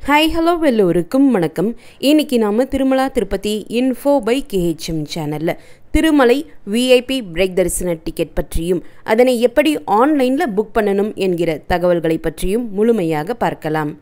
Hi hello எல்லோருக்கும் வணக்கம். இன்னைக்கு நாம Tirumala Tirupati info by KHM சேனலில் திருமலை VIP பிரேக் தரிசன டிக்கெட் பற்றியும் அதனை எப்படி ஆன்லைனில் புக் பண்ணணும் என்கிற தகவல்களை பற்றியும் முழுமையாக பார்க்கலாம்.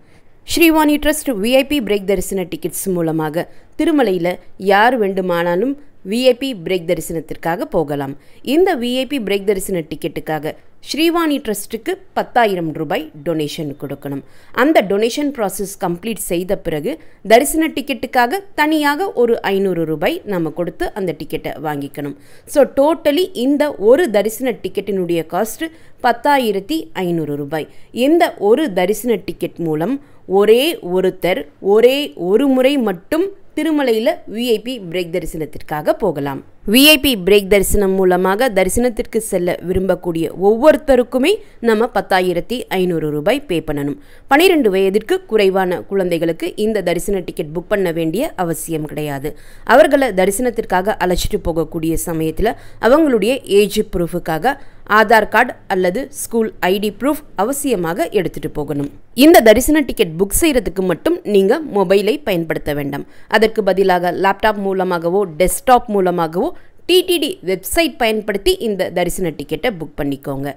ஸ்ரீவாணி ட்ரஸ்ட் VIP பிரேக் தரிசன டிக்கெட்ஸ் மூலமாக திருமலையில் யார் வேண்டுமானாலும் VIP பிரேக் தரிசனத்திற்காக போகலாம். இந்த VIP பிரேக் தரிசன டிக்கெட்டுக்காக ஸ்ரீவாணி ட்ரஸ்ட்டுக்கு 10,000 ரூபாய் டொனேஷன் கொடுக்கணும். அந்த டொனேஷன் ப்ராசஸ் கம்ப்ளீட் செய்த பிறகு தரிசன டிக்கெட்டுக்காக தனியாக ஒரு 500 ரூபாய் நம்ம கொடுத்து அந்த டிக்கெட்டை வாங்கிக்கணும். ஸோ டோட்டலி இந்த ஒரு தரிசன டிக்கெட்டினுடைய காஸ்ட் 10,500 ரூபாய். இந்த ஒரு தரிசன டிக்கெட் மூலம் ஒரே ஒருத்தர் ஒரு முறை மட்டும் திருமலையில் VIP பிரேக் தரிசனத்திற்காக போகலாம். VIP பிரேக் தரிசனம் மூலமாக தரிசனத்திற்கு செல்ல விரும்பக்கூடிய ஒவ்வொருத்தருக்குமே நம்ம 10,500 ரூபாய் பே பண்ணணும். 12 வயதிற்கு குறைவான குழந்தைகளுக்கு இந்த தரிசன டிக்கெட் புக் பண்ண வேண்டிய அவசியம் கிடையாது. அவர்களை தரிசனத்திற்காக அழைச்சிட்டு போகக்கூடிய சமயத்தில் அவங்களுடைய ஏஜ் ப்ரூஃபுக்காக ஆதார் கார்டு அல்லது ஸ்கூல் ID ப்ரூஃப் அவசியமாக எடுத்துகிட்டு போகணும். இந்த தரிசன டிக்கெட் புக் செய்கிறதுக்கு மட்டும் நீங்கள் மொபைலை பயன்படுத்த வேண்டாம். அதற்கு பதிலாக லேப்டாப் மூலமாகவோ டெஸ்க்டாப் மூலமாகவோ TTD வெப்சைட் பயன்படுத்தி இந்த தரிசன டிக்கெட்டை புக் பண்ணிக்கோங்க.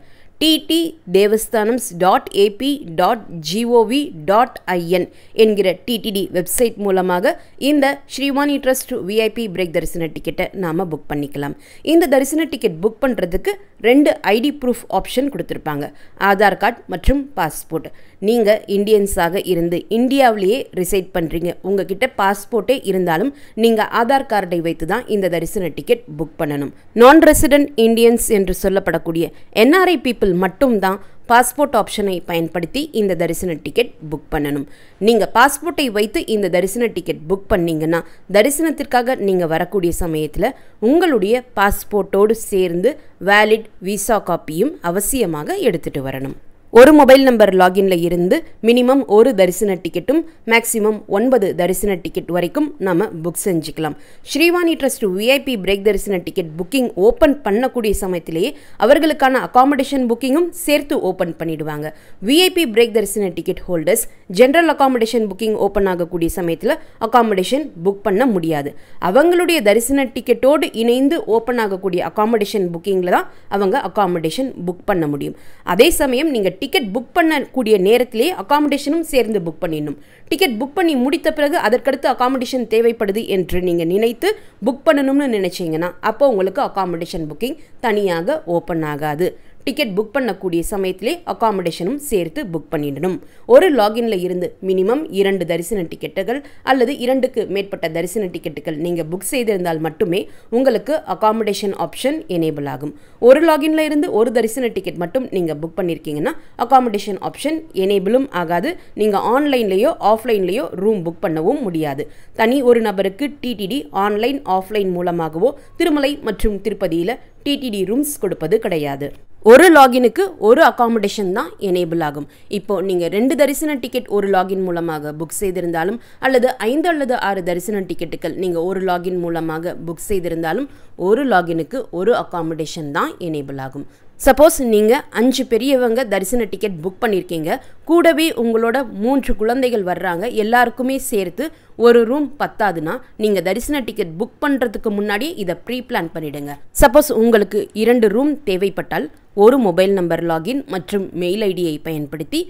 ttdevasthanams.ap.gov.in என்கிற TTD வெப்சைட் மூலமாக இந்த ஸ்ரீவாணி ட்ரஸ்ட் VIP பிரேக் தரிசன டிக்கெட்டை நாம் புக் பண்ணிக்கலாம். இந்த தரிசன டிக்கெட் புக் பண்ணுறதுக்கு 2 ID ப்ரூஃப் ஆப்ஷன் கொடுத்துருப்பாங்க, ஆதார் கார்டு மற்றும் பாஸ்போர்ட். நீங்கள் இந்தியன்ஸாக இருந்து இந்தியாவிலேயே ரிசைட் பண்ணுறீங்க, உங்ககிட்ட பாஸ்போர்ட்டே இருந்தாலும் நீங்கள் ஆதார் கார்டை வைத்து தான் இந்த தரிசன டிக்கெட் புக் பண்ணணும். நான் ரெசிடென்ட் இந்தியன்ஸ் என்று சொல்லப்படக்கூடிய NRI பீப்புள் மட்டும்தான் பாஸ்போர்ட் ஆப்ஷனை பயன்படுத்தி இந்த தரிசன டிக்கெட் புக் பண்ணணும். நீங்கள் பாஸ்போர்ட்டை வைத்து இந்த தரிசன டிக்கெட் புக் பண்ணிங்கன்னா தரிசனத்திற்காக நீங்கள் வரக்கூடிய சமயத்தில் உங்களுடைய பாஸ்போர்ட்டோடு சேர்ந்து வேலிட் விசா காப்பியும் அவசியமாக எடுத்துகிட்டு வரணும். ஒரு மொபைல் நம்பர் லாகின்ல இருந்து மினிமம் ஒரு தரிசன டிக்கெட்டும் மேக்ஸிமம் 9 தரிசன டிக்கெட் வரைக்கும் நம்ம புக் செஞ்சுக்கலாம். ஸ்ரீவாணி ட்ரஸ்ட் VIP பிரேக் தரிசன டிக்கெட் புக்கிங் ஓப்பன் பண்ணக்கூடிய சமயத்திலேயே அவர்களுக்கான அகாமடேஷன் புக்கிங்கும் சேர்த்து ஓப்பன் பண்ணிடுவாங்க. VIP பிரேக் தரிசன ticket holders general accommodation booking open ஆகக்கூடிய சமயத்தில் அகாமடேஷன் புக் பண்ண முடியாது. அவங்களுடைய தரிசன டிக்கெட்டோடு இணைந்து ஓப்பன் ஆகக்கூடிய அகாமடேஷன் புக்கிங்கில் தான் அவங்க அகாமடேஷன் புக் பண்ண முடியும். அதே சமயம் நீங்கள் டிக்கெட் புக் பண்ணக்கூடிய நேரத்திலே அகாமடேஷனும் சேர்ந்து புக் பண்ணிடணும். டிக்கெட் புக் பண்ணி முடித்த பிறகு அதற்கடுத்து அகாமடேஷன் தேவைப்படுது என்று நீங்கள் நினைத்து புக் பண்ணணும்னு நினைச்சீங்கன்னா அப்போ உங்களுக்கு அகாமடேஷன் புக்கிங் தனியாக ஓப்பன் ஆகாது. டிக்கெட் புக் பண்ணக்கூடிய சமயத்திலே அகாமடேஷனும் சேர்த்து புக் பண்ணிடணும். ஒரு லாகின்ல இருந்து மினிமம் 2 தரிசன டிக்கெட்டுகள் அல்லது 2க்கு மேற்பட்ட தரிசன டிக்கெட்டுகள் நீங்கள் புக் செய்திருந்தால் மட்டுமே உங்களுக்கு அகாமடேஷன் ஆப்ஷன் எனேபிள் ஆகும். ஒரு லாகின்ல இருந்து ஒரு தரிசன டிக்கெட் மட்டும் நீங்கள் புக் பண்ணியிருக்கீங்கன்னா அகாமடேஷன் ஆப்ஷன் எனேபிளும் ஆகாது. நீங்கள் ஆன்லைன்லேயோ ஆஃப்லைன்லேயோ ரூம் புக் பண்ணவும் முடியாது. தனி ஒரு நபருக்கு TTD ஆன்லைன் ஆஃப்லைன் மூலமாகவோ திருமலை மற்றும் திருப்பதியில் TTD ரூம்ஸ் கொடுப்பது கிடையாது. ஒரு லாகினுக்கு ஒரு அகாமடேஷன் தான் எனேபிள் ஆகும். இப்போ நீங்கள் 2 தரிசன டிக்கெட் ஒரு லாகின் மூலமாக புக் செய்திருந்தாலும் அல்லது 5 அல்லது 6 தரிசன டிக்கெட்டுகள் நீங்கள் ஒரு லாகின் மூலமாக புக் செய்திருந்தாலும் ஒரு லாகினுக்கு ஒரு அகாமடேஷன் தான் எனேபிள் ஆகும். சப்போஸ் நீங்கள் 5 பெரியவங்க தரிசன டிக்கெட் புக் பண்ணியிருக்கீங்க, கூடவே உங்களோட 3 குழந்தைகள் வர்றாங்க, எல்லாருக்குமே சேர்த்து ஒரு ரூம் பத்தாதுன்னா நீங்கள் தரிசன டிக்கெட் புக் பண்ணுறதுக்கு முன்னாடியே இதை ப்ரீ பிளான் பண்ணிடுங்க. சப்போஸ் உங்களுக்கு 2 ரூம் தேவைப்பட்டால் ஒரு மொபைல் நம்பர் லாகின் மற்றும் மெயில் ஐடியை பயன்படுத்தி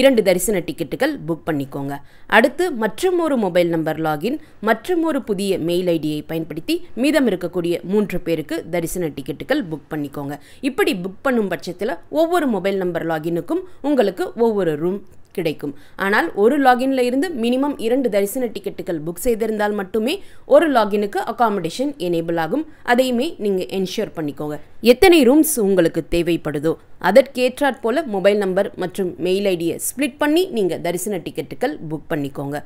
2 தரிசன டிக்கெட்டுகள் புக் பண்ணிக்கோங்க. அடுத்து மற்றும் ஒரு மொபைல் நம்பர் லாகின் மற்றும் ஒரு புதிய மெயில் ஐடியை பயன்படுத்தி மீதம் இருக்கக்கூடிய 3 பேருக்கு தரிசன டிக்கெட்டுகள் புக் பண்ணிக்கோங்க. இப்படி புக் பண்ணும் பட்சத்தில் ஒவ்வொரு மொபைல் நம்பர் லாகினுக்கும் உங்களுக்கு ஒவ்வொரு ரூம் கிடைக்கும். ஆனால் ஒரு லாகின்ல இருந்து மினிமம் 2 தரிசன டிக்கெட்டுகள் புக் செய்திருந்தால் மட்டுமே ஒரு லாகினுக்கு அகாமடேஷன் எனேபிள் ஆகும். அதையுமே நீங்கள் என்ஷூர் பண்ணிக்கோங்க. எத்தனை ரூம்ஸ் உங்களுக்கு தேவைப்படுதோ அதற்கேற்றாற் போல மொபைல் நம்பர் மற்றும் மெயில் ஐடியை ஸ்ப்ளிட் பண்ணி நீங்கள் தரிசன டிக்கெட்டுகள் புக் பண்ணிக்கோங்க.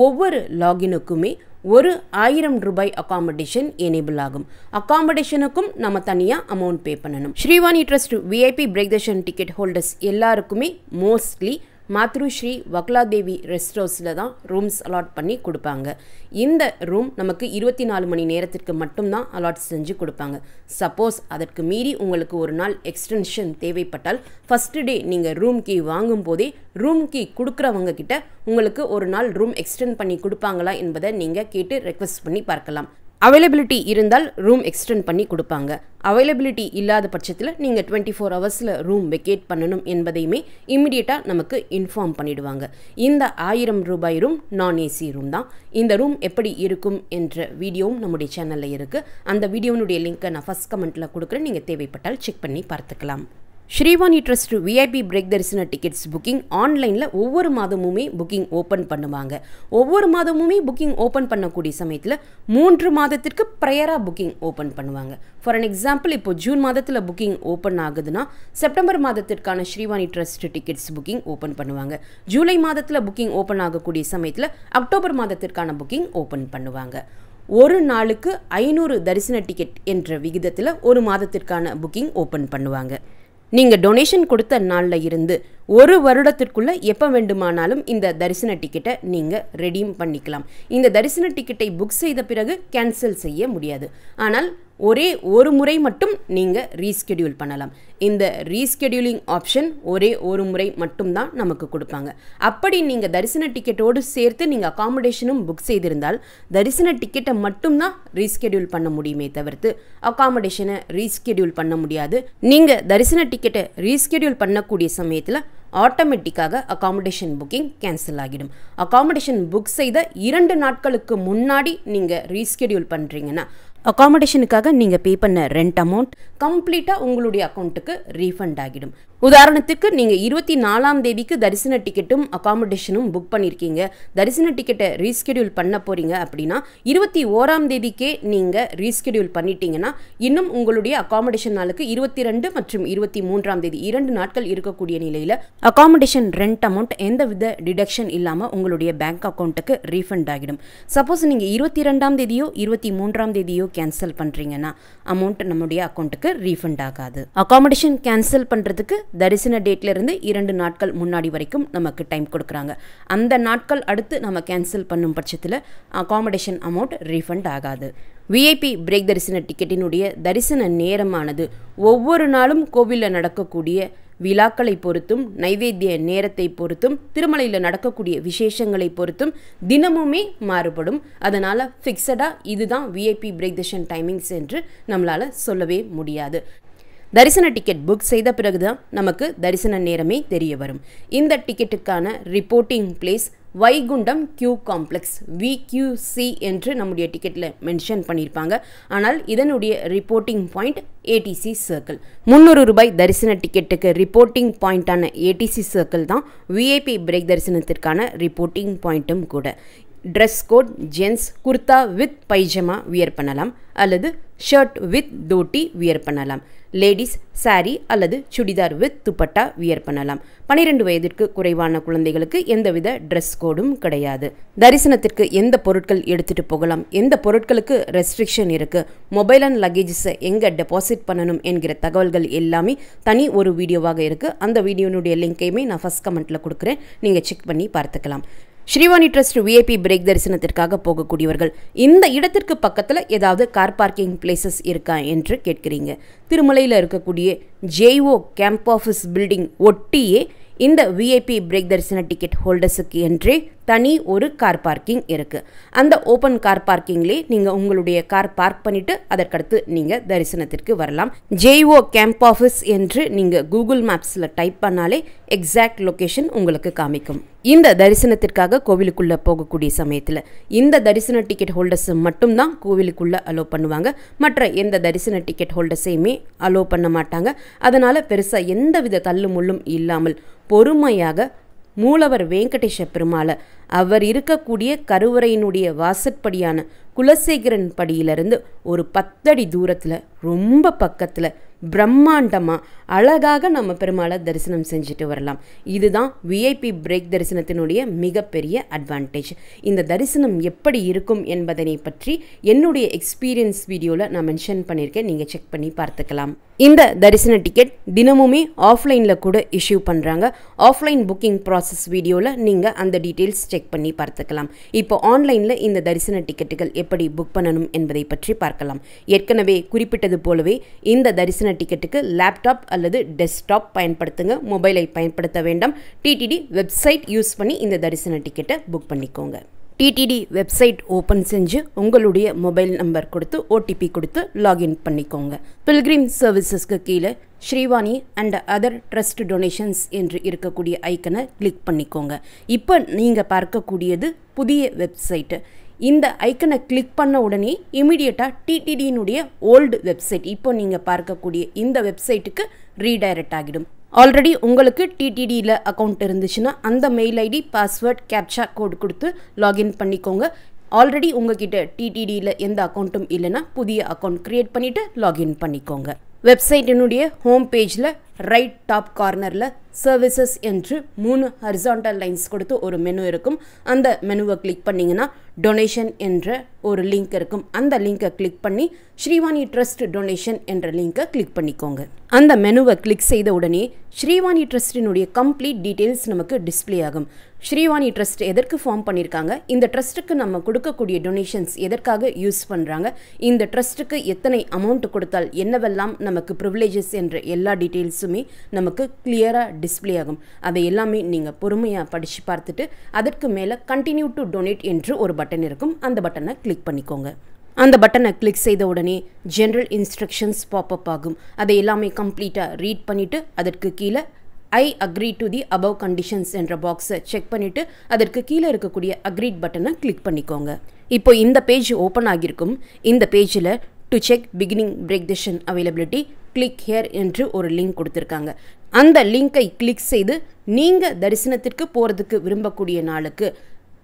ஒவ்வொரு லாகினுக்குமே ஒரு 1000 ரூபாய் அகாமடேஷன் எனேபிள் ஆகும். அகாமடேஷனுக்கும் நம்ம தனியாக அமௌண்ட் பே பண்ணணும். ஸ்ரீவாணி ட்ரஸ்ட் VIP பிரேக் தரிசன டிக்கெட் ஹோல்டர்ஸ் எல்லாருக்குமே மோஸ்ட்லி மாத்ருஸ்ரீ வக்லாதேவி ரெஸ்ட் ஹவுஸில் தான் ரூம்ஸ் அலாட் பண்ணி கொடுப்பாங்க. இந்த ரூம் நமக்கு 24 மணி நேரத்திற்கு மட்டும்தான் அலாட் செஞ்சு கொடுப்பாங்க. சப்போஸ் அதற்கு மீறி உங்களுக்கு ஒரு நாள் எக்ஸ்டென்ஷன் தேவைப்பட்டால் ஃபஸ்ட்டு டே நீங்கள் ரூம் கீ வாங்கும் போதே ரூம் கீ கொடுக்குறவங்க கிட்ட உங்களுக்கு ஒரு நாள் ரூம் எக்ஸ்டெண்ட் பண்ணி கொடுப்பாங்களா என்பதை நீங்கள் கேட்டு ரெக்வெஸ்ட் பண்ணி பார்க்கலாம். அவைலபிலிட்டி இருந்தால் ரூம் எக்ஸ்டெண்ட் பண்ணி கொடுப்பாங்க. அவைலபிலிட்டி இல்லாத பட்சத்தில் நீங்கள் 24 ஹவர்ஸில் ரூம் வெக்கேட் பண்ணணும் என்பதையுமே இம்மிடியேட்டாக நமக்கு இன்ஃபார்ம் பண்ணிடுவாங்க. இந்த 1000 ரூபாய் ரூம் நான் ஏசி ரூம் தான். இந்த ரூம் எப்படி இருக்கும் என்ற வீடியோவும் நம்முடைய சேனலில் இருக்குது. அந்த வீடியோனுடைய லிங்க்கை நான் ஃபஸ்ட் கமெண்ட்டில் கொடுக்குறேன். நீங்கள் தேவைப்பட்டால் செக் பண்ணி பார்த்துக்கலாம். ஸ்ரீவாணி ட்ரஸ்ட் விஐபி பிரேக் தரிசன டிக்கெட்ஸ் புக்கிங் ஆன்லைனில் ஒவ்வொரு மாதமுமே புக்கிங் ஓப்பன் பண்ணுவாங்க. ஒவ்வொரு மாதமுமே புக்கிங் ஓப்பன் பண்ணக்கூடிய சமயத்தில் 3 மாதத்திற்கு ப்ரையராக புக்கிங் ஓப்பன் பண்ணுவாங்க. ஃபார் அன் எக்ஸாம்பிள், இப்போ ஜூன் மாதத்தில் புக்கிங் ஓப்பன் ஆகுதுன்னா செப்டம்பர் மாதத்திற்கான Srivani trust tickets booking open பண்ணுவாங்க. ஜூலை மாதத்தில் புக்கிங் ஓப்பன் ஆகக்கூடிய சமயத்தில் அக்டோபர் மாதத்திற்கான புக்கிங் ஓப்பன் பண்ணுவாங்க. ஒரு நாளுக்கு 500 தரிசன டிக்கெட் என்ற விகிதத்தில் ஒரு மாதத்திற்கான புக்கிங் ஓப்பன் பண்ணுவாங்க. நீங்கள் டொனேஷன் கொடுத்த நாளில் இருந்து ஒரு வருடத்திற்குள்ளே எப்போ வேண்டுமானாலும் இந்த தரிசன டிக்கெட்டை நீங்கள் ரெடீம் பண்ணிக்கலாம். இந்த தரிசன டிக்கெட்டை புக் செய்த பிறகு கேன்சல் செய்ய முடியாது. ஆனால் ஒரே ஒரு முறை மட்டும் நீங்கள் ரீஸ்கெடியூல் பண்ணலாம். இந்த ரீஸ்கெடியூலிங் ஆப்ஷன் ஒரே ஒரு முறை மட்டும்தான் நமக்கு கொடுப்பாங்க. அப்படி நீங்கள் தரிசன டிக்கெட்டோடு சேர்த்து நீங்கள் அகாமடேஷனும் புக் செய்திருந்தால் தரிசன டிக்கெட்டை மட்டும்தான் ரீஸ்கெடியூல் பண்ண முடியுமே தவிர்த்து அகாமடேஷனை ரீஸ்கெடியூல் பண்ண முடியாது. நீங்கள் தரிசன டிக்கெட்டை ரீஸ்கெடியூல் பண்ணக்கூடிய சமயத்தில் ஆட்டோமேட்டிக்காக அகாமடேஷன் புக்கிங் கேன்சல் ஆகிடும். அகாமடேஷன் புக் செய்த 2 நாட்களுக்கு முன்னாடி நீங்கள் ரீஸ்கெடியூல் பண்ணுறீங்கன்னா அகாமடேஷனுக்காக நீங்கள் பே பண்ண ரெண்ட் அமௌண்ட் கம்ப்ளீட்டாக உங்களுடைய அக்கௌண்ட்டுக்கு ரீஃபண்ட் ஆகிடும். உதாரணத்துக்கு நீங்கள் 24ஆம் தேதிக்கு தரிசன டிக்கெட்டும் அகாமடேஷனும் புக் பண்ணியிருக்கீங்க. தரிசன டிக்கெட்டை ரீஸ்கெடியூல் பண்ண போகிறீங்க அப்படின்னா 21ஆம் தேதிக்கே நீங்கள் ரீஸ்கெடியூல் பண்ணிட்டீங்கன்னா இன்னும் உங்களுடைய அகாமடேஷன் நாளுக்கு 22 மற்றும் 23ஆம் தேதி 2 நாட்கள் இருக்கக்கூடிய நிலையில் அகாமடேஷன் ரெண்ட் அமௌண்ட் எந்தவித டிடக்ஷன் இல்லாமல் உங்களுடைய பேங்க் அக்கௌண்ட்டுக்கு ரீஃபண்ட் ஆகிடும். சப்போஸ் நீங்கள் 22ஆம் தேதியோ 23ஆம் தேதியோ கேன்சல் பண்ணுறீங்கன்னா அமௌண்ட் நம்முடைய அக்கௌண்ட்டுக்கு ரீஃபண்ட் ஆகாது. அகாமடேஷன் கேன்சல் பண்ணுறதுக்கு தரிசன டேட்ல இருந்து 2 நாட்கள் முன்னாடி வரைக்கும் நமக்கு டைம் கொடுக்குறாங்க. அந்த நாட்கள் அடுத்து நம்ம கேன்சல் பண்ணும் பட்சத்தில் அகாமடேஷன் அமௌண்ட் ரீஃபண்ட் ஆகாது. விஐபி பிரேக் தரிசன டிக்கெட்டினுடைய தரிசன நேரமானது ஒவ்வொரு நாளும் கோவிலில் நடக்கக்கூடிய விழாக்களை பொறுத்தும் நைவேத்திய நேரத்தை பொறுத்தும் திருமலையில் நடக்கக்கூடிய விசேஷங்களை பொறுத்தும் தினமுமே மாறுபடும். அதனால் ஃபிக்ஸடாக இதுதான் விஐபி பிரேக் தரிசன டைமிங்ஸ் என்று நம்மளால் சொல்லவே முடியாது. தரிசன டிக்கெட் புக் செய்த பிறகுதான் நமக்கு தரிசன நேரமே தெரிய வரும். இந்த டிக்கெட்டுக்கான reporting place Vaikuntam queue complex VQC என்று நம்முடைய டிக்கெட்டில் மென்ஷன் பண்ணியிருப்பாங்க. ஆனால் இதனுடைய ரிப்போர்ட்டிங் பாயிண்ட் ATC சர்க்கிள். 300 ரூபாய் தரிசன டிக்கெட்டுக்கு ரிப்போர்ட்டிங் பாயிண்டான ATC சர்க்கிள் தான் விஐபி பிரேக் தரிசனத்திற்கான ரிப்போர்ட்டிங் பாயிண்ட்டும் கூட. Dress code gents kurta with pyjama wear பண்ணலாம் அல்லது ஷர்ட் வித் தோட்டி வியர் பண்ணலாம். லேடிஸ் சாரி அல்லது சுடிதார் வித் துப்பட்டா வியர் பண்ணலாம். 12 வயதிற்கு குறைவான குழந்தைகளுக்கு எந்தவித ட்ரெஸ் கோடும் கிடையாது. தரிசனத்திற்கு எந்த பொருட்கள் எடுத்துகிட்டு போகலாம், எந்த பொருட்களுக்கு ரெஸ்ட்ரிக்ஷன் இருக்குது, மொபைல் அண்ட் லக்கேஜஸை எங்கே டெபாசிட் பண்ணணும் என்கிற தகவல்கள் எல்லாமே தனி ஒரு வீடியோவாக இருக்குது. அந்த வீடியோனுடைய லிங்கையுமே நான் ஃபஸ்ட் கமெண்ட்டில் கொடுக்குறேன். நீங்கள் செக் பண்ணி பார்த்துக்கலாம். ஸ்ரீவாணி ட்ரஸ்ட் விஐபி பிரேக் தரிசனத்திற்காக போகக்கூடியவர்கள் இந்த இடத்திற்கு பக்கத்தில் ஏதாவது கார் பார்க்கிங் பிளேசஸ் இருக்கா என்று கேட்கிறீங்க. திருமலையில் இருக்கக்கூடிய JO கேம்ப் ஆஃபீஸ் பில்டிங் ஒட்டியே இந்த விஐபி பிரேக் தரிசன டிக்கெட் ஹோல்டர்ஸுக்கு என்றே தனி ஒரு கார் பார்க்கிங் இருக்குது. அந்த ஓப்பன் கார் பார்க்கிங்லேயே நீங்கள் உங்களுடைய கார் பார்க் பண்ணிவிட்டு அதற்கடுத்து நீங்கள் தரிசனத்திற்கு வரலாம். JO கேம்ப் ஆஃபீஸ் என்று நீங்கள் கூகுள் மேப்ஸில் டைப் பண்ணாலே எக்ஸாக்ட் லொக்கேஷன் உங்களுக்கு காமிக்கும். இந்த தரிசனத்திற்காக கோவிலுக்குள்ளே போகக்கூடிய சமயத்தில் இந்த தரிசன டிக்கெட் ஹோல்டர்ஸ் மட்டும்தான் கோவிலுக்குள்ளே அலோவ் பண்ணுவாங்க. மற்ற எந்த தரிசன டிக்கெட் ஹோல்டர்ஸையுமே அலோவ் பண்ண மாட்டாங்க. அதனால் பெருசாக எந்தவித தள்ளு முள்ளும் இல்லாமல் பொறுமையாக மூலவர் வெங்கடேஷ பெருமாளை அவர் இருக்கக்கூடிய கருவறையினுடைய வாசற்படியான குலசேகரன் படியிலிருந்து ஒரு 10 அடி தூரத்தில் ரொம்ப பக்கத்தில் பிரம்மாண்டமாக அழகாக நம்ம பெருமாளை தரிசனம் செஞ்சுட்டு வரலாம். இதுதான் விஐபி பிரேக் தரிசனத்தினுடைய மிகப்பெரிய அட்வான்டேஜ். இந்த தரிசனம் எப்படி இருக்கும் என்பதனை பற்றி என்னுடைய எக்ஸ்பீரியன்ஸ் வீடியோவில் நான் மென்ஷன் பண்ணியிருக்கேன், நீங்கள் செக் பண்ணி பார்த்துக்கலாம். இந்த தரிசன டிக்கெட் தினமுமே ஆஃப்லைனில் கூட இஷ்யூ பண்ணுறாங்க. ஆஃப்லைன் புக்கிங் ப்ராசஸ் வீடியோவில் நீங்கள் அந்த டீட்டெயில்ஸ் செக் பண்ணி பார்த்துக்கலாம். இப்போ ஆன்லைனில் இந்த தரிசன டிக்கெட்டுகள் எப்படி புக் பண்ணணும் என்பதை பற்றி பார்க்கலாம். ஏற்கனவே குறிப்பிட்டது போலவே இந்த தரிசன டிக்கெட்டுக்கு லேப்டாப் அல்லது டெஸ்க்டாப் பயன்படுத்துங்க, மொபைலை பயன்படுத்த வேண்டாம். டிடிடி வெப்சைட் யூஸ் பண்ணி இந்த தரிசன டிக்கெட்டை புக் பண்ணிக்கோங்க. டிடிடி வெப்சைட் ஓப்பன் செஞ்சு உங்களுடைய மொபைல் நம்பர் கொடுத்து ஓடிபி கொடுத்து லாகின் பண்ணிக்கோங்க. பில்கிரிம் சர்வீசஸ்க்கு கீழே Srivani and other trust donations என்று இருக்கக்கூடிய ஐக்கனை கிளிக் பண்ணிக்கோங்க. இப்போ நீங்கள் பார்க்கக்கூடியது புதிய வெப்சைட்டு. இந்த ஐக்கனை கிளிக் பண்ண உடனே இமீடியட்டாக டிடிடியினுடைய ஓல்டு வெப்சைட், இப்போ நீங்கள் பார்க்கக்கூடிய இந்த வெப்சைட்டுக்கு ரீடைரக்ட் ஆகிடும். ஆல்ரெடி உங்களுக்கு டிடிடியில் அக்கௌண்ட் இருந்துச்சுன்னா அந்த mail ID, password, captcha code கொடுத்து லாகின் பண்ணிக்கோங்க. ஆல்ரெடி உங்ககிட்ட டிடிடியில் எந்த அக்கௌண்ட்டும் இல்லைன்னா புதிய அக்கௌண்ட் க்ரியேட் பண்ணிவிட்டு லாகின் பண்ணிக்கோங்க. வெப்சைட்டினுடைய ஹோம் பேஜில் ரைட் டாப் கார்னரில் சர்வீசஸ் என்று 3 ஹரிசாண்டல் லைன்ஸ் கொடுத்து ஒரு மெனு இருக்கும். அந்த மெனுவை கிளிக் பண்ணிங்கன்னா டொனேஷன் என்ற ஒரு லிங்க் இருக்கும். அந்த லிங்கை கிளிக் பண்ணி ஸ்ரீவாணி ட்ரஸ்ட் டொனேஷன் என்ற லிங்கை கிளிக் பண்ணிக்கோங்க. அந்த மெனுவை கிளிக் செய்த உடனே ஸ்ரீவாணி ட்ரஸ்டினுடைய கம்ப்ளீட் டீட்டெயில்ஸ் நமக்கு டிஸ்பிளே ஆகும். ஸ்ரீவாணி ட்ரஸ்ட் எதற்கு ஃபார்ம் பண்ணியிருக்காங்க, இந்த ட்ரஸ்ட்டுக்கு நம்ம கொடுக்கக்கூடிய டொனேஷன்ஸ் எதற்காக யூஸ் பண்ணுறாங்க, இந்த ட்ரஸ்ட்டுக்கு எத்தனை அமௌண்ட் கொடுத்தால் என்னவெல்லாம் நமக்கு ப்ரிவிலேஜஸ் என்ற எல்லா டீட்டெயில்ஸுமே நமக்கு கிளியராக டிஸ்பிளே ஆகும். அதை எல்லாமே நீங்கள் பொறுமையாக படித்து பார்த்துட்டு அதற்கு மேலே கண்டினியூ டு டொனேட் என்று ஒரு பட்டன் இருக்கும். அந்த பட்டனை கிளிக் பண்ணிக்கோங்க. அந்த பட்டனை கிளிக் செய்த உடனே ஜென்ரல் இன்ஸ்ட்ரக்ஷன்ஸ் பாப்அப் ஆகும். அதை எல்லாமே கம்ப்ளீட்டாக ரீட் பண்ணிவிட்டு அதற்கு கீழே I agree to the above conditions என்ற பாக்ஸை செக் பண்ணிவிட்டு அதற்கு கீழே இருக்கக்கூடிய அக்ரீட் பட்டனை கிளிக் பண்ணிக்கோங்க. இப்போ இந்த பேஜ் ஓப்பன் ஆகியிருக்கும். இந்த பேஜில் to check beginning break தரிசன் availability click here என்று ஒரு லிங்க் கொடுத்துருக்காங்க. அந்த லிங்கை கிளிக் செய்து நீங்கள் தரிசனத்திற்கு போகிறதுக்கு விரும்பக்கூடிய நாளுக்கு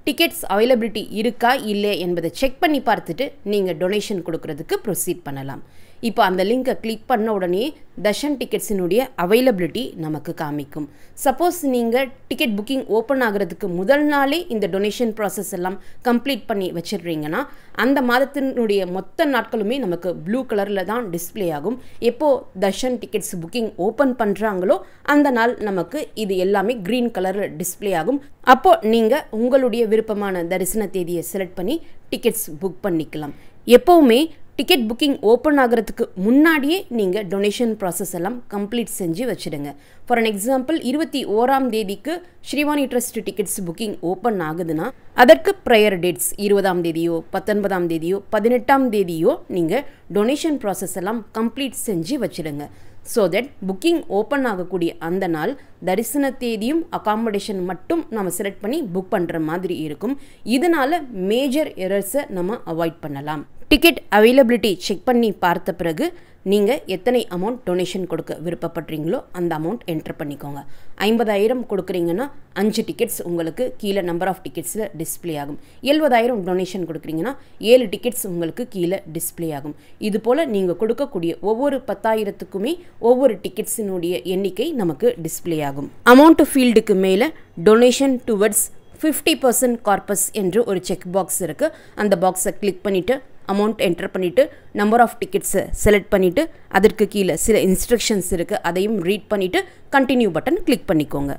டிக்கெட்ஸ் அவைலபிலிட்டி இருக்கா இல்லை என்பதை செக் பண்ணி பார்த்துட்டு நீங்கள் டொனேஷன் கொடுக்கறதுக்கு ப்ரொசீட் பண்ணலாம். இப்போ அந்த லிங்கை கிளிக் பண்ண உடனே தர்ஷன் டிக்கெட்ஸினுடைய அவைலபிலிட்டி நமக்கு காமிக்கும். சப்போஸ் நீங்கள் டிக்கெட் புக்கிங் ஓப்பன் ஆகிறதுக்கு முதல் நாளே இந்த டொனேஷன் ப்ராசஸ் எல்லாம் கம்ப்ளீட் பண்ணி வச்சிடுறீங்கன்னா அந்த மாதத்தினுடைய மொத்த நாட்களுமே நமக்கு ப்ளூ கலரில் தான் டிஸ்பிளே ஆகும். எப்போது தர்ஷன் டிக்கெட்ஸ் புக்கிங் ஓப்பன் பண்ணுறாங்களோ அந்த நாள் நமக்கு இது எல்லாமே க்ரீன் கலரில் டிஸ்பிளே ஆகும். அப்போது நீங்கள் உங்களுடைய விருப்பமான தரிசன தேதியை செலக்ட் பண்ணி டிக்கெட்ஸ் புக் பண்ணிக்கலாம். எப்போவுமே டிக்கெட் புக்கிங் ஓப்பன் ஆகிறதுக்கு முன்னாடியே நீங்கள் டொனேஷன் ப்ராசஸ் எல்லாம் கம்ப்ளீட் செஞ்சு வச்சுடுங்க. ஃபார் அன் எக்ஸாம்பிள் 21ஆம் தேதிக்கு Srivani trust tickets booking open ஆகுதுன்னா அதற்கு ப்ரையர் டேட்ஸ் 20ஆம் தேதியோ 19ஆம் தேதியோ 18ஆம் தேதியோ நீங்கள் டொனேஷன் ப்ராசஸ் எல்லாம் கம்ப்ளீட் செஞ்சு வச்சுடுங்க. ஸோ தட் புக்கிங் ஓப்பன் ஆகக்கூடிய அந்த நாள் தரிசன தேதியும் அகாமடேஷன் மட்டும் நம்ம செலக்ட் பண்ணி புக் பண்ணுற மாதிரி இருக்கும். இதனால் மேஜர் எரர்ஸை நம்ம அவாய்ட் பண்ணலாம். டிக்கெட் அவைலபிலிட்டி செக் பண்ணி பார்த்த பிறகு நீங்கள் எத்தனை அமௌண்ட் டொனேஷன் கொடுக்க விருப்பப்படுறீங்களோ அந்த அமௌண்ட் என்டர் பண்ணிக்கோங்க. 50,000 கொடுக்குறீங்கன்னா 5 டிக்கெட்ஸ் உங்களுக்கு கீழே நம்பர் ஆஃப் டிக்கெட்ஸில் டிஸ்பிளே ஆகும். 70,000 டொனேஷன் கொடுக்குறீங்கன்னா 7 டிக்கெட்ஸ் உங்களுக்கு கீழே டிஸ்பிளே ஆகும். இது போல் நீங்கள் கொடுக்கக்கூடிய ஒவ்வொரு 10,000த்துக்குமே ஒவ்வொரு டிக்கெட்ஸினுடைய எண்ணிக்கை நமக்கு டிஸ்பிளே ஆகும். அமௌண்ட் ஃபீல்டுக்கு மேலே டொனேஷன் டுவர்ட்ஸ் 50% கார்பஸ் என்று ஒரு செக் பாக்ஸ் இருக்குது. அந்த பாக்ஸை கிளிக் பண்ணிவிட்டு அமௌண்ட் என்டர் பண்ணிவிட்டு நம்பர் ஆஃப் டிக்கெட்ஸை செலக்ட் பண்ணிவிட்டு அதற்கு கீழே சில இன்ஸ்ட்ரக்ஷன்ஸ் இருக்குது, அதையும் ரீட் பண்ணிவிட்டு கண்டினியூ பட்டன் கிளிக் பண்ணிக்கோங்க.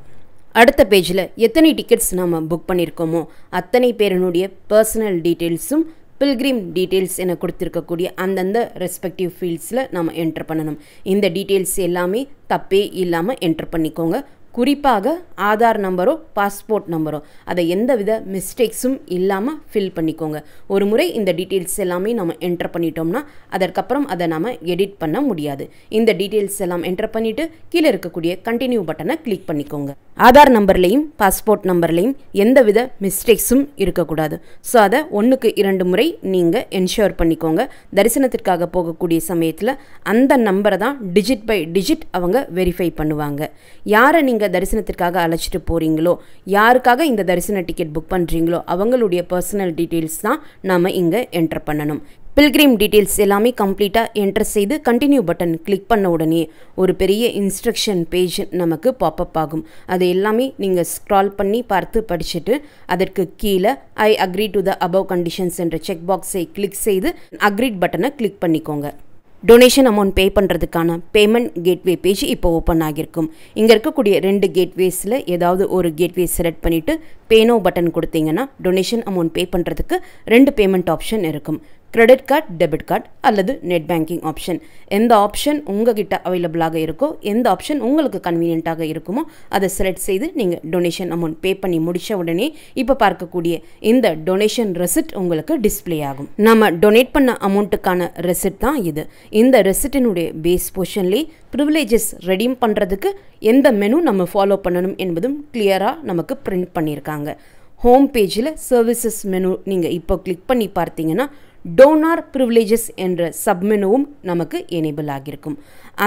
அடுத்த பேஜில் எத்தனை டிக்கெட்ஸ் நம்ம புக் பண்ணியிருக்கோமோ அத்தனை பேரனுடைய பர்சனல் டீட்டெயில்ஸும் பில்கிரிம் டீட்டெயில்ஸ் என கொடுத்துருக்கக்கூடிய அந்தந்த ரெஸ்பெக்டிவ் ஃபீல்ட்ஸில் நம்ம என்டர் பண்ணணும். இந்த டீட்டெயில்ஸ் எல்லாமே தப்பே இல்லாமல் என்டர் பண்ணிக்கோங்க. குறிப்பாக ஆதார் நம்பரோ பாஸ்போர்ட் நம்பரோ அதை எந்தவித மிஸ்டேக்ஸும் இல்லாமல் ஃபில் பண்ணிக்கோங்க. ஒரு முறை இந்த டீட்டெயில்ஸ் எல்லாமே நம்ம என்டர் பண்ணிட்டோம்னா அதற்கப்புறம் அதை நம்ம எடிட் பண்ண முடியாது. இந்த டீட்டெயில்ஸ் எல்லாம் என்டர் பண்ணிவிட்டு கீழே இருக்கக்கூடிய கண்டினியூ பட்டனை கிளிக் பண்ணிக்கோங்க. ஆதார் நம்பர்லையும் பாஸ்போர்ட் நம்பர்லையும் எந்தவித மிஸ்டேக்ஸும் இருக்கக்கூடாது. ஸோ அதை 1க்கு 2 முறை நீங்கள் என்ஷூர் பண்ணிக்கோங்க. தரிசனத்திற்காக போகக்கூடிய சமயத்தில் அந்த நம்பரை தான் டிஜிட் பை டிஜிட் அவங்க வெரிஃபை பண்ணுவாங்க. யாரை நீங்கள் தரிசனத்திற்காக அழைச்சிட்டு போகிறீங்களோ, யாருக்காக இந்த தரிசன டிக்கெட் புக் பண்ணுறீங்களோ அவங்களுடைய பர்சனல் டீட்டெயில்ஸ் தான் நாம் இங்கே என்டர் பண்ணணும். பில்கிரிம் டீட்டெயில்ஸ் எல்லாமே கம்ப்ளீட்டாக என்டர் செய்து கண்டினியூ பட்டன் கிளிக் பண்ண உடனே ஒரு பெரிய இன்ஸ்ட்ரக்ஷன் பேஜ் நமக்கு பாப்அப் ஆகும். அது எல்லாமே நீங்கள் ஸ்க்ரால் பண்ணி பார்த்து படிச்சுட்டு அதற்கு கீழே I agree to the above conditions என்ற செக் பாக்ஸை கிளிக் செய்து அக்ரீட் பட்டனை கிளிக் பண்ணிக்கோங்க. டொனேஷன் அமௌண்ட் பே பண்ணுறதுக்கான பேமெண்ட் கேட்வே பேஜ் இப்போ ஓப்பன் ஆகியிருக்கும். இங்கே இருக்கக்கூடிய 2 கேட்வேஸில் ஏதாவது ஒரு கேட்வே செலக்ட் பண்ணிவிட்டு பேனோ பட்டன் கொடுத்தீங்கன்னா டொனேஷன் அமௌண்ட் பே பண்ணுறதுக்கு 2 பேமெண்ட் ஆப்ஷன் இருக்கும். கிரெடிட் கார்டு, டெபிட் கார்டு அல்லது நெட் பேங்கிங் ஆப்ஷன். எந்த ஆப்ஷன் உங்ககிட்ட அவைலபிளாக இருக்கோ, எந்த ஆப்ஷன் உங்களுக்கு கன்வீனியண்ட்டாக இருக்குமோ அதை செலக்ட் செய்து நீங்கள் டொனேஷன் அமௌண்ட் பே பண்ணி முடித்த உடனே இப்போ பார்க்கக்கூடிய இந்த டொனேஷன் ரெசிப்ட் உங்களுக்கு டிஸ்பிளே ஆகும். நம்ம டொனேட் பண்ண அமௌண்ட்டுக்கான ரெசிப்ட் தான் இது. இந்த ரெசிப்டினுடைய பேஸ் போர்ஷன்லேயே ப்ரிவிலேஜஸ் ரெடீம் பண்ணுறதுக்கு எந்த மெனு நம்ம ஃபாலோ பண்ணணும் என்பதும் கிளியராக நமக்கு பிரிண்ட் பண்ணியிருக்காங்க. ஹோம் பேஜில் சர்வீசஸ் மெனு நீங்கள் இப்போ கிளிக் பண்ணி பார்த்தீங்கன்னா டோனார் ப்ரிவிலேஜஸ் என்ற சப்மெனுவும் நமக்கு எனேபிள் ஆகியிருக்கும்.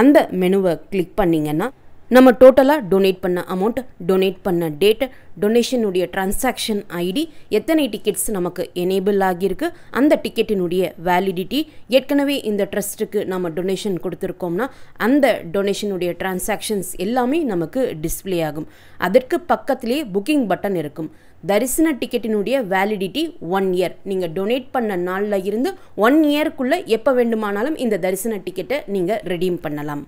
அந்த மெனுவை கிளிக் பண்ணிங்கன்னா நம்ம டோட்டலாக டொனேட் பண்ண அமௌண்ட், டொனேட் பண்ண டேட், டொனேஷனுடைய டிரான்சாக்ஷன் ஐடி, எத்தனை டிக்கெட்ஸ் நமக்கு எனேபிள் ஆகியிருக்கு, அந்த டிக்கெட்டினுடைய வேலிடிட்டி, ஏற்கனவே இந்த ட்ரஸ்ட்டுக்கு நம்ம டொனேஷன் கொடுத்துருக்கோம்னா அந்த டொனேஷனுடைய டிரான்சாக்ஷன்ஸ் எல்லாமே நமக்கு டிஸ்பிளே ஆகும். அதற்கு பக்கத்திலே புக்கிங் பட்டன் இருக்கும். தரிசன டிக்கெட்டினுடைய வேலிடிட்டி 1 இயர். நீங்கள் டொனேட் பண்ண நாளில் இருந்து 1 இயர்க்குள்ளே எப்போ வேண்டுமானாலும் இந்த தரிசன டிக்கெட்டை நீங்கள் ரெடீம் பண்ணலாம்.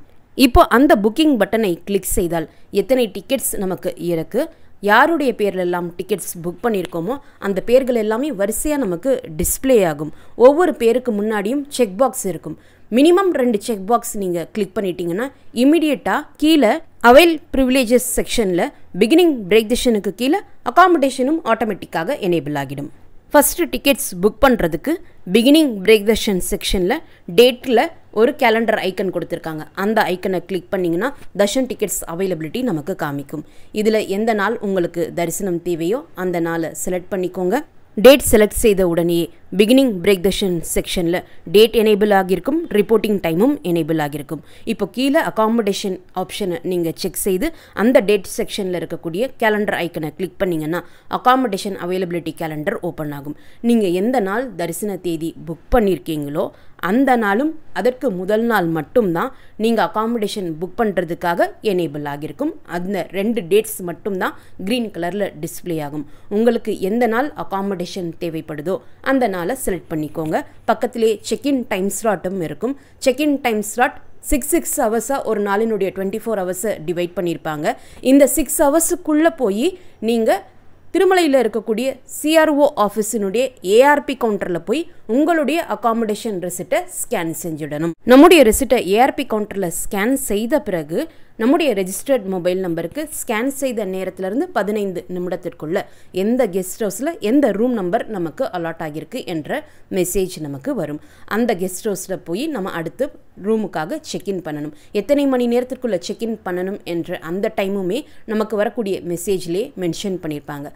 இப்போ அந்த புக்கிங் பட்டனை கிளிக் செய்தால் எத்தனை டிக்கெட்ஸ் நமக்கு இருக்கு, யாருடைய பேரில் எல்லாம் டிக்கெட்ஸ் புக் பண்ணியிருக்கோமோ அந்த பேர்கள் எல்லாமே வரிசையாக நமக்கு டிஸ்பிளே ஆகும். ஒவ்வொரு பேருக்கு முன்னாடியும் செக் பாக்ஸ் இருக்கும். மினிமம் 2 செக் பாக்ஸ் நீங்கள் கிளிக் பண்ணிட்டீங்கன்னா இமிடியேட்டாக கீழே அவைல் ப்ரிவிலேஜஸ் செக்ஷனில் பிகினிங் பிரேக் செஷனுக்கு கீழே அகாமடேஷனும் ஆட்டோமேட்டிக்காக எனேபிள் ஆகிடும். ஃபஸ்ட்டு டிக்கெட்ஸ் புக் பண்ணுறதுக்கு பிகினிங் பிரேக் செஷன் செக்ஷனில் டேட்டில் ஒரு கேலண்டர் ஐக்கன் கொடுத்துருக்காங்க. அந்த ஐக்கனை கிளிக் பண்ணிங்கன்னா தர்ஷன் டிக்கெட்ஸ் அவைலபிலிட்டி நமக்கு காமிக்கும். இதில் எந்த நாள் உங்களுக்கு தரிசனம் தேவையோ அந்த நாளை செலக்ட் பண்ணிக்கோங்க. டேட் செலக்ட் செய்த உடனே பிகினிங் பிரேக் தர்ஷன் செக்ஷனில் டேட் எனேபிள் ஆகியிருக்கும், ரிப்போர்ட்டிங் டைமும் எனேபிள் ஆகியிருக்கும். இப்போ கீழே அகாமடேஷன் ஆப்ஷனை நீங்கள் செக் செய்து அந்த டேட் செக்ஷனில் இருக்கக்கூடிய கேலண்டர் ஐக்கனை கிளிக் பண்ணிங்கன்னா அகாமடேஷன் அவைலபிலிட்டி கேலண்டர் ஓப்பன் ஆகும். நீங்கள் எந்த நாள் தரிசன தேதி புக் பண்ணியிருக்கீங்களோ அந்த நாளும் அதற்கு முதல் நாள் மட்டும்தான் நீங்கள் அகாமடேஷன் புக் பண்ணுறதுக்காக எனேபிள் ஆகியிருக்கும். அந்த 2 டேட்ஸ் மட்டும்தான் க்ரீன் கலரில் டிஸ்பிளே ஆகும். உங்களுக்கு எந்த நாள் அகாமடேஷன் தேவைப்படுதோ அந்த நாளை செலக்ட் பண்ணிக்கோங்க. பக்கத்திலே செக்இன் டைம் ஸ்லாட்டும் இருக்கும். செக்இன் டைம் ஸ்லாட் 6 ஹவர்ஸாக ஒரு நாளினுடைய 24 ஹவர்ஸை டிவைட் பண்ணியிருப்பாங்க. இந்த 6 ஹவர்ஸுக்குள்ளே போய் நீங்கள் திருமலையில் இருக்கக்கூடிய சிஆர்ஓ ஆஃபீஸினுடைய ஏஆர்பி கவுண்டரில் போய் உங்களுடைய அகாமடேஷன் ரெசிப்டை ஸ்கேன் செஞ்சிடணும். நம்முடைய ரெசிப்டை ஏஆர்பி கவுண்டரில் ஸ்கேன் செய்த பிறகு நம்முடைய ரெஜிஸ்டர்ட் மொபைல் நம்பருக்கு ஸ்கேன் செய்த நேரத்திலிருந்து 15 நிமிடத்திற்குள்ள எந்த கெஸ்ட் ஹவுஸில் எந்த ரூம் நம்பர் நமக்கு அலாட் ஆகியிருக்கு என்ற மெசேஜ் நமக்கு வரும். அந்த கெஸ்ட் ஹவுஸில் போய் நம்ம அடுத்து ரூமுக்காக செக்இன் பண்ணணும். எத்தனை மணி நேரத்திற்குள்ளே செக்இன் பண்ணணும் என்ற அந்த டைமுமே நமக்கு வரக்கூடிய மெசேஜ்லேயே மென்ஷன் பண்ணியிருப்பாங்க.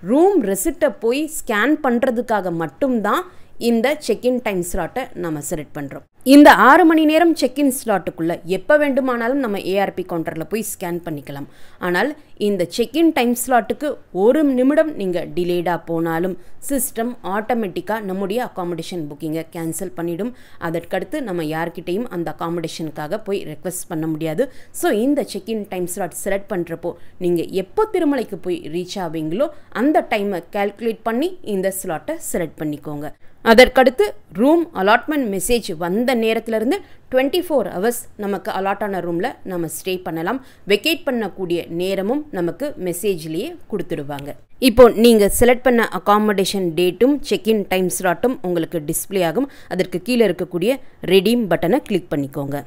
ரூம் ரெசிப்டை போய் ஸ்கேன் பண்ணுறதுக்காக மட்டும்தான் இந்த செக்இன் டைம் ஸ்லாட்டை நம்ம செலக்ட் பண்ணுறோம். இந்த 6 மணி நேரம் செக்இன் ஸ்லாட்டுக்குள்ளே எப்போ வேண்டுமானாலும் நம்ம ஏஆர்பி கவுண்டரில் போய் ஸ்கேன் பண்ணிக்கலாம். ஆனால் இந்த செக்இன் டைம் ஸ்லாட்டுக்கு 1 நிமிடம் நீங்கள் டிலேடாக போனாலும் சிஸ்டம் ஆட்டோமேட்டிக்காக நம்முடைய அகாமடேஷன் புக்கிங்கை கேன்சல் பண்ணிவிடும். அதற்கடுத்து நம்ம யார்கிட்டையும் அந்த அகாமடேஷனுக்காக போய் ரெக்வஸ்ட் பண்ண முடியாது. ஸோ இந்த செக்இன் டைம் ஸ்லாட் செலக்ட் பண்ணுறப்போ நீங்கள் எப்போ திருமலைக்கு போய் ரீச் ஆவீங்களோ அந்த டைமை கால்குலேட் பண்ணி இந்த ஸ்லாட்டை செலக்ட் பண்ணிக்கோங்க. அதற்கடுத்து ரூம் அலாட்மெண்ட் மெசேஜ் வந்த நேரத்திலிருந்து 24 ஹவர்ஸ் நமக்கு அலாட்டான ரூமில் நம்ம ஸ்டே பண்ணலாம். வெக்கேட் பண்ணக்கூடிய நேரமும் நமக்கு மெசேஜ்லேயே கொடுத்துடுவாங்க. இப்போ நீங்கள் செலக்ட் பண்ண அகாமடேஷன் டேட்டும் செக்இன் டைம் ஸ்லாட்டும் உங்களுக்கு டிஸ்பிளே ஆகும். அதற்கு கீழே இருக்கக்கூடிய ரெடீம் பட்டனை கிளிக் பண்ணிக்கோங்க.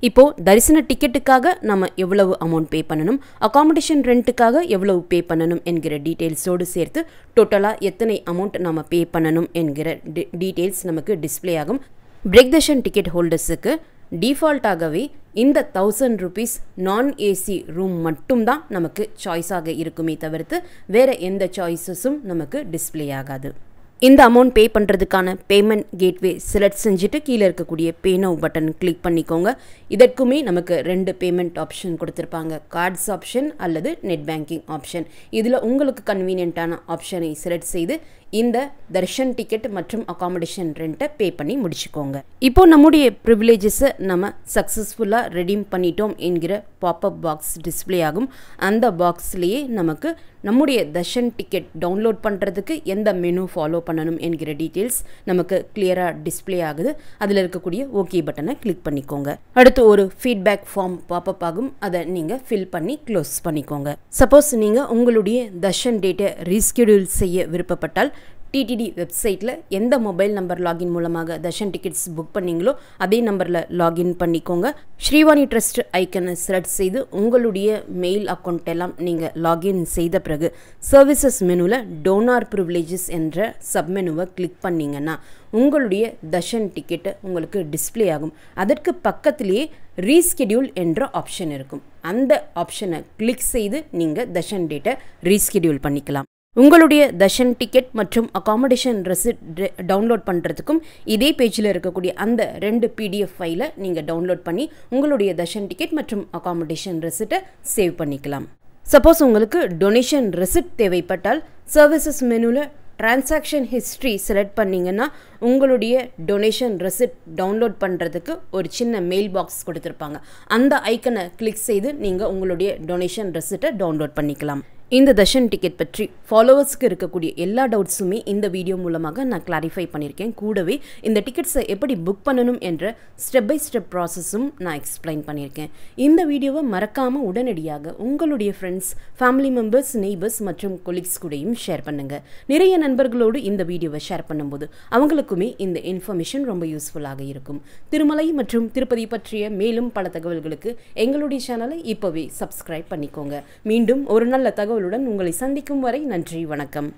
இப்போது தரிசன டிக்கெட்டுக்காக நம்ம எவ்வளவு அமௌண்ட் பே பண்ணணும், அகாமடேஷன் ரெண்ட்டுக்காக எவ்வளவு பே பண்ணணும் என்கிற டீட்டெயில்ஸோடு சேர்த்து டோட்டலாக எத்தனை அமௌண்ட் நம்ம பே பண்ணணும் என்கிற டீட்டெயில்ஸ் நமக்கு டிஸ்பிளே ஆகும். பிரேக் தர்ஷன் டிக்கெட் ஹோல்டர்ஸுக்கு டிஃபால்ட்டாகவே இந்த 1000 ரூபீஸ் நான் ஏசி ரூம் மட்டும்தான் நமக்கு சாய்ஸாக இருக்குமே தவிர்த்து வேறு எந்த சாய்ஸஸும் நமக்கு டிஸ்பிளே ஆகாது. இந்த அமௌண்ட் பே பண்ணுறதுக்கான பேமெண்ட் கேட்வே செலக்ட் செஞ்சுட்டு கீழே இருக்கக்கூடிய பே நவ் பட்டன் கிளிக் பண்ணிக்கோங்க. இதற்குமே நமக்கு 2 பேமெண்ட் ஆப்ஷன் கொடுத்துருப்பாங்க, கார்ட்ஸ் ஆப்ஷன் அல்லது நெட் பேங்கிங் ஆப்ஷன். இதில் உங்களுக்கு கன்வீனியண்ட்டான ஆப்ஷனை செலக்ட் செய்து இந்த தர்ஷன் டிக்கெட் மற்றும் அகாமடேஷன் ரெண்ட்டை பே பண்ணி முடிச்சுக்கோங்க. இப்போ நம்முடைய ப்ரிவிலேஜஸை நம்ம சக்ஸஸ்ஃபுல்லாக ரெடீம் பண்ணிட்டோம் என்கிற பாப்அப் பாக்ஸ் டிஸ்பிளே ஆகும். அந்த பாக்ஸ்லேயே நமக்கு நம்முடைய தர்ஷன் டிக்கெட் டவுன்லோட் பண்ணுறதுக்கு எந்த மெனு ஃபாலோ பண்ணணும் என்கிற டீட்டெயில்ஸ் நமக்கு கிளியராக டிஸ்பிளே ஆகுது. அதில் இருக்கக்கூடிய ஓகே பட்டனை கிளிக் பண்ணிக்கோங்க. அடுத்து ஒரு ஃபீட்பேக் ஃபார்ம் பாப்அப் ஆகும். அதை நீங்கள் ஃபில் பண்ணி க்ளோஸ் பண்ணிக்கோங்க. சப்போஸ் நீங்கள் உங்களுடைய தர்ஷன் டேட்டை ரீஸ்கெடியூல் செய்ய விருப்பப்பட்டால் டிடிடி வெப்சைட்டில் எந்த மொபைல் நம்பர் லாகின் மூலமாக தர்ஷன் டிக்கெட்ஸ் புக் பண்ணீங்களோ அதே நம்பரில் லாகின் பண்ணிக்கோங்க. ஸ்ரீவாணி ட்ரஸ்ட் ஐக்கனை செலக்ட் செய்து உங்களுடைய மெயில் அக்கௌண்ட் எல்லாம் நீங்கள் லாகின் செய்த பிறகு சர்வீசஸ் மெனுவில் டோனார் ப்ரிவிலேஜஸ் என்ற சப்மெனுவை கிளிக் பண்ணிங்கன்னா உங்களுடைய தர்ஷன் டிக்கெட்டு உங்களுக்கு டிஸ்பிளே ஆகும். அதற்கு பக்கத்திலேயே ரீஸ்கெடியூல் என்ற ஆப்ஷன் இருக்கும். அந்த ஆப்ஷனை கிளிக் செய்து நீங்கள் தர்ஷன் டேட்டை ரீஸ்கெடியூல் பண்ணிக்கலாம். உங்களுடைய தர்ஷன் டிக்கெட் மற்றும் அகாமடேஷன் ரெசிப்ட் டவுன்லோட் பண்ணுறதுக்கும் இதே பேஜில் இருக்கக்கூடிய அந்த 2 பிடிஎஃப் ஃபைலை நீங்கள் டவுன்லோட் பண்ணி உங்களுடைய தர்ஷன் டிக்கெட் மற்றும் அகாமடேஷன் ரெசிப்டை சேவ் பண்ணிக்கலாம். சப்போஸ் உங்களுக்கு டொனேஷன் ரெசிப்ட் தேவைப்பட்டால் சர்வீசஸ் மெனுவில் டிரான்சாக்ஷன் ஹிஸ்ட்ரி செலக்ட் பண்ணிங்கன்னா உங்களுடைய டொனேஷன் ரெசிப்ட் டவுன்லோட் பண்ணுறதுக்கு ஒரு சின்ன மெயில் பாக்ஸ் கொடுத்துருப்பாங்க. அந்த ஐக்கனை கிளிக் செய்து நீங்கள் உங்களுடைய டொனேஷன் ரெசிப்டை டவுன்லோட் பண்ணிக்கலாம். இந்த தர்ஷன் டிக்கெட் பற்றி ஃபாலோவர்ஸ்க்கு இருக்கக்கூடிய எல்லா டவுட்ஸுமே இந்த வீடியோ மூலமாக நான் கிளாரிஃபை பண்ணியிருக்கேன். கூடவே இந்த டிக்கெட்ஸை எப்படி புக் பண்ணணும் என்ற ஸ்டெப் பை ஸ்டெப் ப்ராசஸும் நான் எக்ஸ்பிளைன் பண்ணியிருக்கேன். இந்த வீடியோவை மறக்காமல் உடனடியாக உங்களுடைய ஃப்ரெண்ட்ஸ், ஃபேமிலி மெம்பர்ஸ், நெய்பர்ஸ் மற்றும் கொலீக்ஸ் கூடயும் ஷேர் பண்ணுங்கள். நிறைய நண்பர்களோடு இந்த வீடியோவை ஷேர் பண்ணும்போது அவங்களுக்குமே இந்த இன்ஃபர்மேஷன் ரொம்ப யூஸ்ஃபுல்லாக இருக்கும். திருமலை மற்றும் திருப்பதி பற்றிய மேலும் பல தகவல்களுக்கு எங்களுடைய சேனலை இப்போவே சப்ஸ்கிரைப் பண்ணிக்கோங்க. மீண்டும் ஒரு நல்ல தகவலுடன் உங்களை சந்திக்கும் வரை நன்றி, வணக்கம்.